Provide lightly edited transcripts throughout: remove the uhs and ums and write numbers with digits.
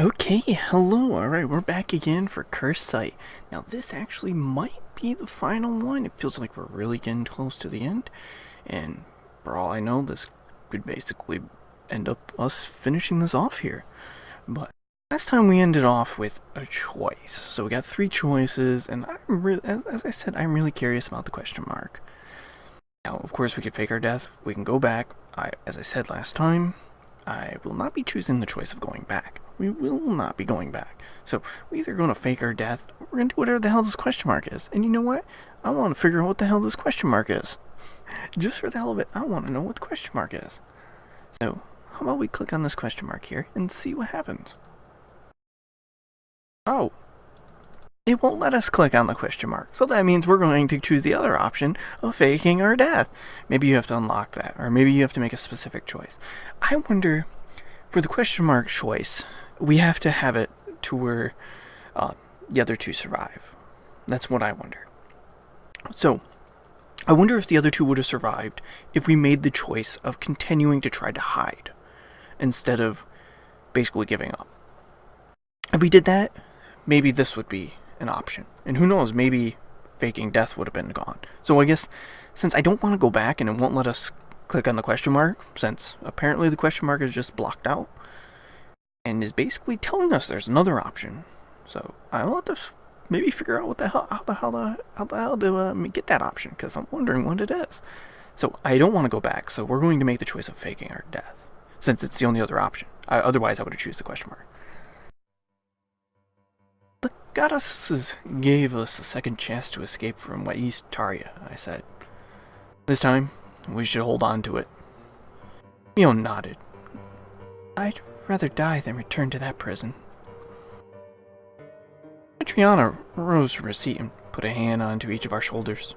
Okay, hello. Alright, we're back again for Cursed Site. Now, this actually might be the final one. It feels like we're really getting close to the end. And for all I know, this could basically end up us finishing this off here. But last time we ended off with a choice. So we got three choices, and as I said, I'm really curious about the question mark. Now, of course, we could fake our death. We can go back. As I said last time, I will not be choosing the choice of going back. We will not be going back. So we're either going to fake our death, or we're going to do whatever the hell this question mark is. And you know what? I want to figure out what the hell this question mark is. Just for the hell of it, I want to know what the question mark is. So, how about we click on this question mark here and see what happens? Oh, it won't let us click on the question mark. So that means we're going to choose the other option of faking our death. Maybe you have to unlock that, or maybe you have to make a specific choice. I wonder, for the question mark choice, we have to have it to where the other two survive. That's what I wonder. So, I wonder if the other two would have survived if we made the choice of continuing to try to hide instead of basically giving up. If we did that, maybe this would be an option. And who knows, maybe faking death would have been gone. So I guess, since I don't want to go back and it won't let us click on the question mark, since apparently the question mark is just blocked out, and is basically telling us there's another option. So I'll have to maybe figure out what the hell, how the hell to get that option, because I'm wondering what it is. So I don't want to go back, so we're going to make the choice of faking our death, since it's the only other option. Otherwise, I would have chosen the question mark. The goddesses gave us a second chance to escape from West Taria, I said. This time, we should hold on to it. Mion nodded. I'd rather die than return to that prison. Triana rose from her seat and put a hand onto each of our shoulders.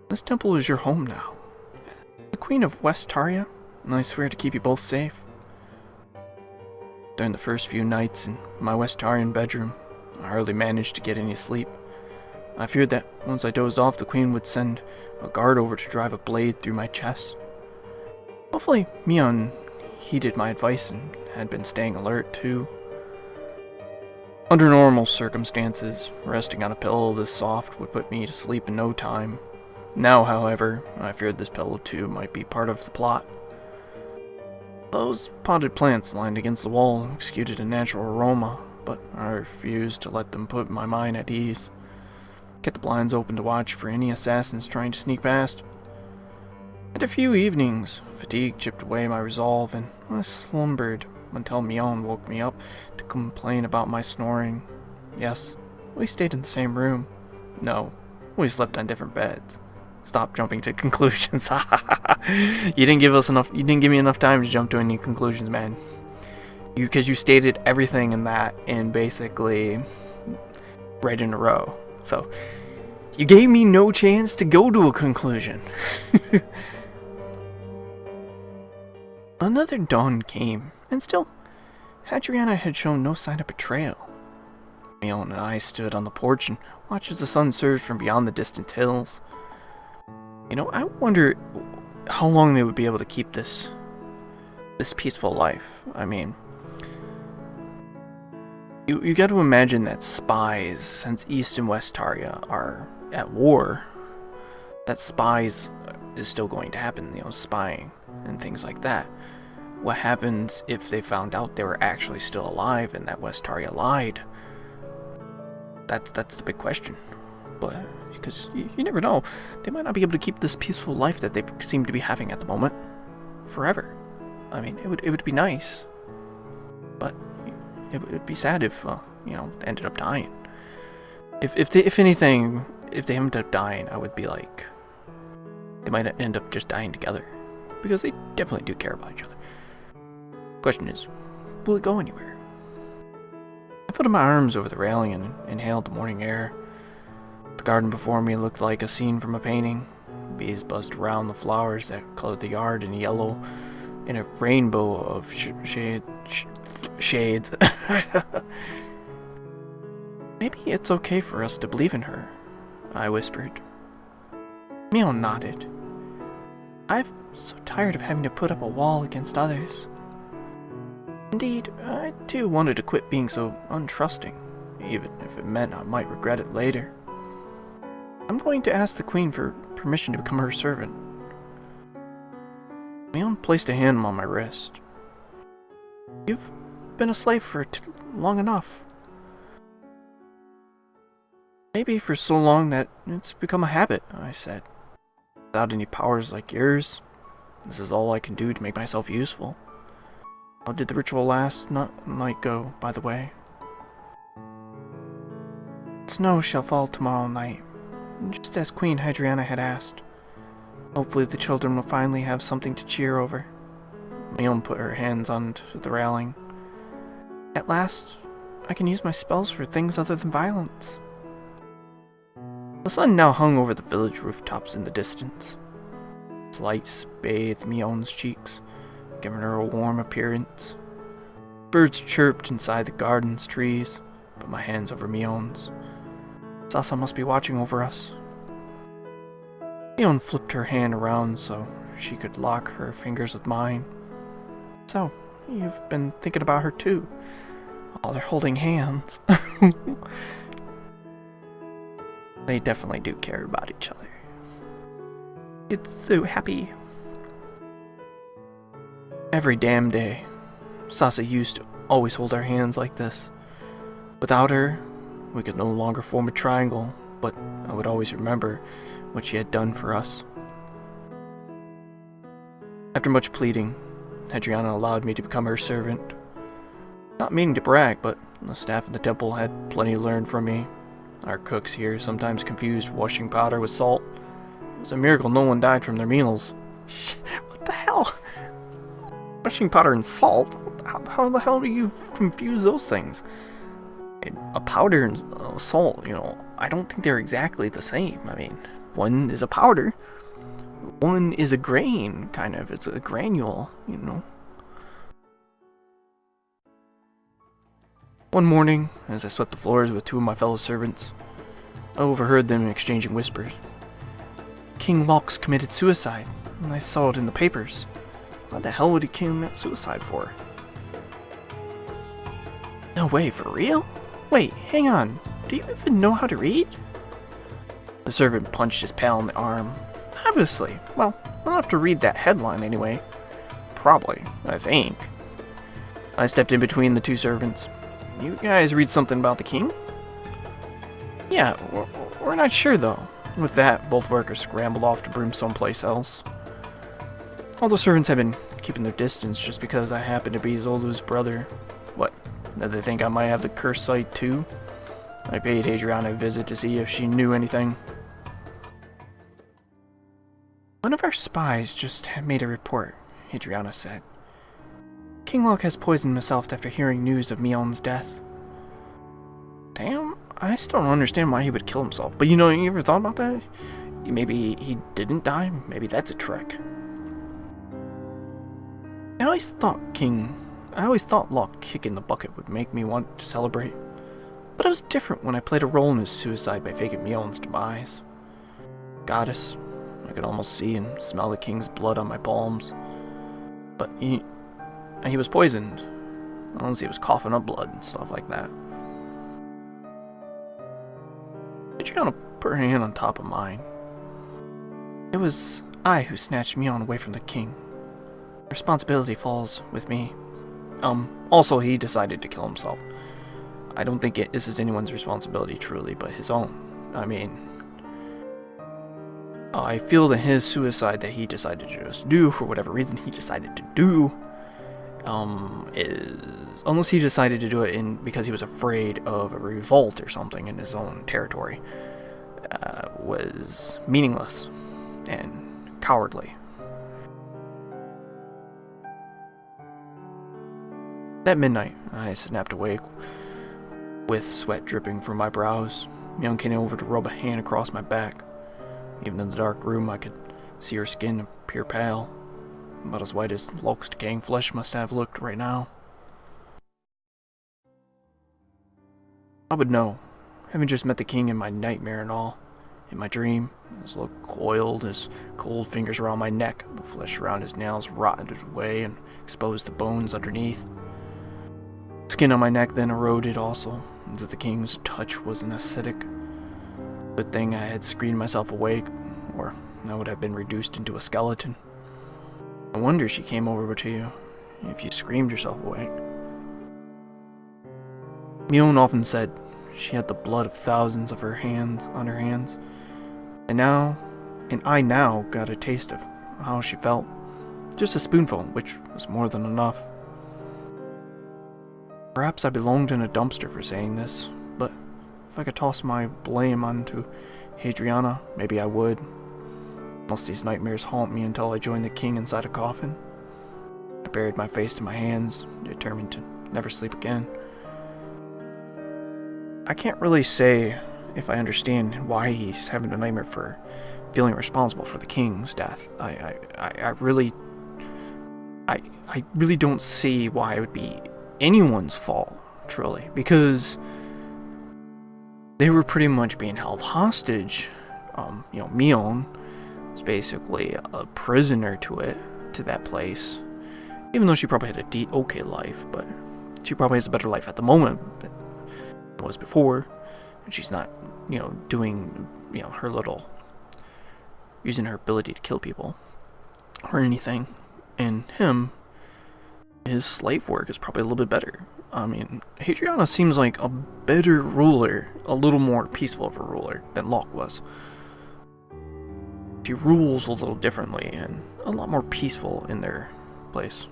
This temple is your home now. The Queen of West Taria, and I swear to keep you both safe. During the first few nights in my West Tarian bedroom, I hardly managed to get any sleep. I feared that once I dozed off, the Queen would send a guard over to drive a blade through my chest. Hopefully, Mion heeded my advice and had been staying alert too. Under normal circumstances, resting on a pillow this soft would put me to sleep in no time. Now, however, I feared this pillow too might be part of the plot. Those potted plants lined against the wall exuded a natural aroma, but I refused to let them put my mind at ease. Kept the blinds open to watch for any assassins trying to sneak past. After a few evenings, fatigue chipped away my resolve, and I slumbered until Mion woke me up to complain about my snoring. Yes, we stayed in the same room. No, we slept on different beds. Stop jumping to conclusions. You didn't give me enough time to jump to any conclusions, man. Because you stated everything in that in basically right in a row. So, you gave me no chance to go to a conclusion. Another dawn came, and still, Hadriana had shown no sign of betrayal. Mion and I stood on the porch and watched as the sun surged from beyond the distant hills. You know, I wonder how long they would be able to keep this peaceful life. I mean, you got to imagine that spies, since East and West Taria are at war, that spies is still going to happen, you know, spying and things like that. What happens if they found out they were actually still alive and that West Taria lied? That's the big question. But because you never know, they might not be able to keep this peaceful life that they seem to be having at the moment forever. I mean, it would be nice, but it would be sad if you know, they ended up dying. If anything, if they ended up dying, I would be like, they might end up just dying together, because they definitely do care about each other. Question is, will it go anywhere? I put my arms over the railing and inhaled the morning air. The garden before me looked like a scene from a painting. Bees buzzed around the flowers that clothed the yard in yellow, in a rainbow of shades. Maybe it's okay for us to believe in her, I whispered. Mion nodded. I'm so tired of having to put up a wall against others. Indeed, I too wanted to quit being so untrusting, even if it meant I might regret it later. I'm going to ask the Queen for permission to become her servant. Mion placed a hand on my wrist. You've been a slave for long enough. Maybe for so long that it's become a habit, I said. Without any powers like yours, this is all I can do to make myself useful. How did the ritual last night go, by the way? Snow shall fall tomorrow night, just as Queen Hadriana had asked. Hopefully the children will finally have something to cheer over. Mion put her hands onto the railing. At last, I can use my spells for things other than violence. The sun now hung over the village rooftops in the distance. Its lights bathed Mion's cheeks, giving her a warm appearance. Birds chirped inside the garden's trees, put my hands over Mion's. Sasa must be watching over us. Mion flipped her hand around so she could lock her fingers with mine. So, you've been thinking about her too. Oh, they're holding hands. They definitely do care about each other. It's so happy. Every damn day, Sasa used to always hold our hands like this. Without her, we could no longer form a triangle, but I would always remember what she had done for us. After much pleading, Hadriana allowed me to become her servant. Not meaning to brag, but the staff at the temple had plenty learned from me. Our cooks here sometimes confused washing powder with salt. It was a miracle no one died from their meals. What the hell? Washing powder and salt? How the hell do you confuse those things? A powder and salt, I don't think they're exactly the same. I mean, one is a powder, one is a grain, kind of. It's a granule, One morning, as I swept the floors with two of my fellow servants, I overheard them exchanging whispers. King Lox committed suicide, and I saw it in the papers. What the hell would he commit suicide for? No way, for real? Wait, hang on. Do you even know how to read? The servant punched his pal in the arm. Obviously. Well, I'll have to read that headline anyway. Probably, I think. I stepped in between the two servants. You guys read something about the king? Yeah, we're not sure though. With that, both workers scrambled off to broom someplace else. All the servants have been keeping their distance just because I happen to be Zolu's brother. What? Did they think I might have the cursed sight too? I paid Hadriana a visit to see if she knew anything. One of our spies just made a report, Hadriana said. King Loc has poisoned himself after hearing news of Mion's death. Damn, I still don't understand why he would kill himself. But you ever thought about that? Maybe he didn't die? Maybe that's a trick. I always thought Loc kicking the bucket would make me want to celebrate. But it was different when I played a role in his suicide by faking Mion's demise. Goddess, I could almost see and smell the king's blood on my palms. But he was poisoned. Honestly, he was coughing up blood and stuff like that. Hadriana put her hand on top of mine. It was I who snatched Mion away from the king. Responsibility falls with me. Also, he decided to kill himself. I don't think this is anyone's responsibility truly, but his own. I mean, I feel that his suicide that he decided to just do, for whatever reason he decided to do, is, unless he decided to do it because he was afraid of a revolt or something in his own territory, was meaningless and cowardly. At midnight, I snapped awake with sweat dripping from my brows. Mion came over to rub a hand across my back. Even in the dark room, I could see her skin appear pale, about as white as Loc's decaying flesh must have looked right now. I would know, having just met the king in my nightmare and all. In my dream, his look coiled, his cold fingers around my neck, the flesh around his nails rotted away and exposed the bones underneath. Skin on my neck then eroded also, as if the king's touch was an acidic. Good thing I had screamed myself awake, or I would have been reduced into a skeleton. No wonder she came over to you, if you screamed yourself awake. Mion often said she had the blood of thousands of her hands on her hands, and I now got a taste of how she felt. Just a spoonful, which was more than enough. Perhaps I belonged in a dumpster for saying this, but if I could toss my blame onto Hadriana, maybe I would. Must these nightmares haunt me until I join the king inside a coffin? I buried my face to my hands, determined to never sleep again. I can't really say if I understand why he's having a nightmare for feeling responsible for the king's death. I really don't see why it would be anyone's fault, truly, because they were pretty much being held hostage. Mion was basically a prisoner to that place, even though she probably had a okay life, but she probably has a better life at the moment than it was before, and she's not, doing, her little, using her ability to kill people or anything. And his slave work is probably a little bit better. I mean, Hadriana seems like a better ruler, a little more peaceful of a ruler than Locke was. She rules a little differently and a lot more peaceful in their place.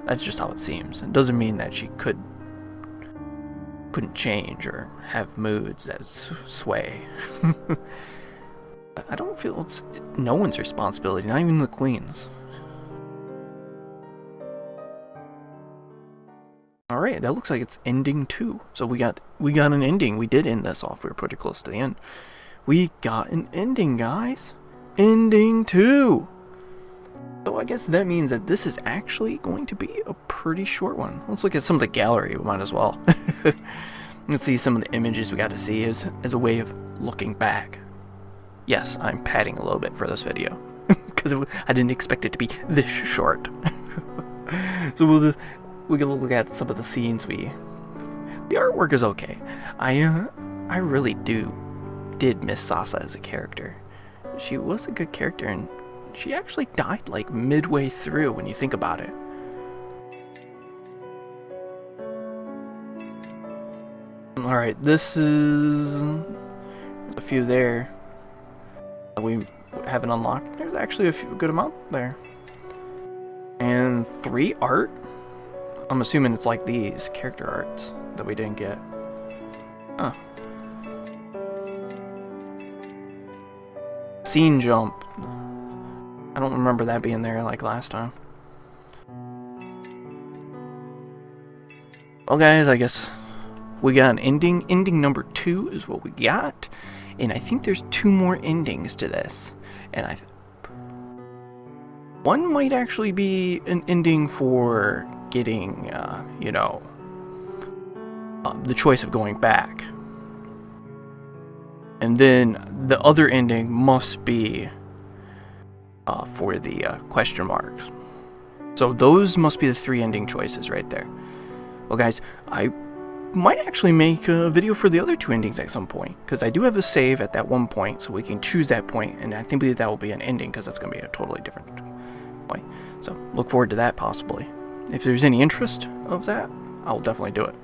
That's just how it seems. It doesn't mean that she couldn't change or have moods that sway. I don't feel it's no one's responsibility, not even the queen's. Alright, that looks like it's ending 2. So we got an ending. We did end this off. We were pretty close to the end. We got an ending, guys. Ending 2. So I guess that means that this is actually going to be a pretty short one. Let's look at some of the gallery. We might as well. Let's see some of the images we got to see as a way of looking back. Yes, I'm padding a little bit for this video because I didn't expect it to be this short. So we can look at some of the scenes. The artwork is okay. I really did miss Sasa as a character. She was a good character, and she actually died like midway through when you think about it. Alright, this is a few there that we haven't unlocked. There's actually a good amount there. And 3 art? I'm assuming it's like these character arts that we didn't get. Huh. Scene jump. I don't remember that being there like last time. Well, guys, I guess we got an ending. Ending number 2 is what we got. And I think there's 2 more endings to this. And one might actually be an ending for getting, the choice of going back. And then the other ending must be for the question marks. So those must be the 3 ending choices right there. Well, guys, I might actually make a video for the other 2 endings at some point, because I do have a save at that one point, so we can choose that point, and I think that will be an ending, because that's going to be a totally different point. So look forward to that, possibly. If there's any interest of that, I'll definitely do it.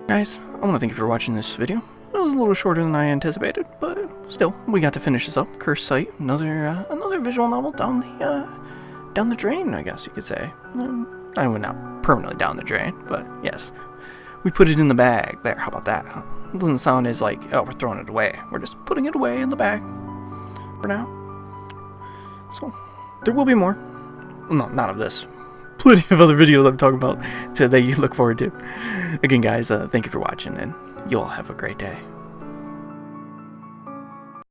Guys, I want to thank you for watching this video. It was a little shorter than I anticipated, but still, we got to finish this up. Cursed Site, another visual novel down the drain, I guess you could say. I mean, not permanently down the drain, but yes, we put it in the bag. There, how about that? It doesn't sound as like, oh, we're throwing it away. We're just putting it away in the bag for now. So there will be more. No, not of this. Plenty of other videos I'm talking about that you look forward to. Again, guys, thank you for watching, and you all have a great day.